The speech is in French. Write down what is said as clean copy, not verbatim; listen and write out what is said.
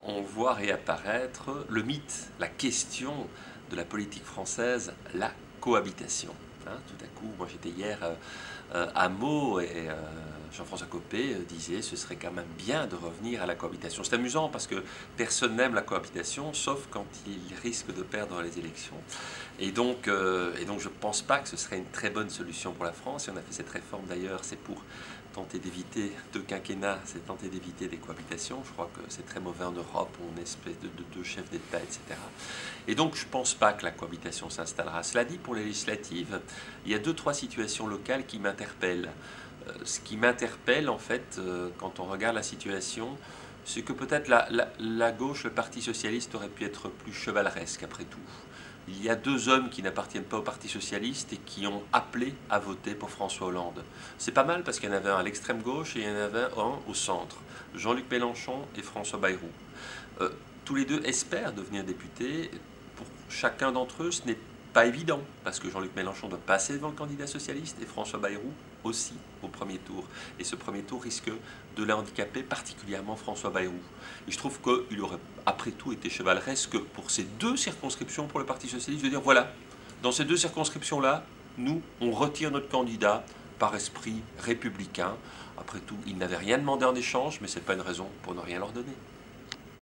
on voit réapparaître le mythe, la question de la politique française, la cohabitation. Tout à coup, moi j'étais hier à Meaux et Jean-François Copé disait ce serait quand même bien de revenir à la cohabitation. C'est amusant parce que personne n'aime la cohabitation sauf quand il risque de perdre les élections. Et donc je ne pense pas que ce serait une très bonne solution pour la France. Et on a fait cette réforme d'ailleurs, c'est pour tenter d'éviter deux quinquennats, c'est tenter d'éviter des cohabitations. Je crois que c'est très mauvais en Europe, où on est une espèce de deux chefs d'État, etc. Et donc je ne pense pas que la cohabitation s'installera. Cela dit, pour les législatives, il y a 2-3 situations locales qui m'interpellent. Ce qui m'interpelle en fait, quand on regarde la situation, c'est que peut-être la gauche, le Parti socialiste aurait pu être plus chevaleresque après tout. Il y a 2 hommes qui n'appartiennent pas au Parti socialiste et qui ont appelé à voter pour François Hollande. C'est pas mal parce qu'il y en avait un à l'extrême gauche et il y en avait un au centre. Jean-Luc Mélenchon et François Bayrou. Tous les deux espèrent devenir députés. Pour chacun d'entre eux, ce n'est pas évident, parce que Jean-Luc Mélenchon doit passer devant le candidat socialiste et François Bayrou aussi au premier tour. Et ce premier tour risque de l'handicaper, particulièrement François Bayrou. Et je trouve qu'il aurait après tout été chevaleresque pour ces 2 circonscriptions pour le Parti socialiste de dire voilà, dans ces 2 circonscriptions-là, nous, on retire notre candidat par esprit républicain. Après tout, ils n'avaient rien demandé en échange, mais ce n'est pas une raison pour ne rien leur donner.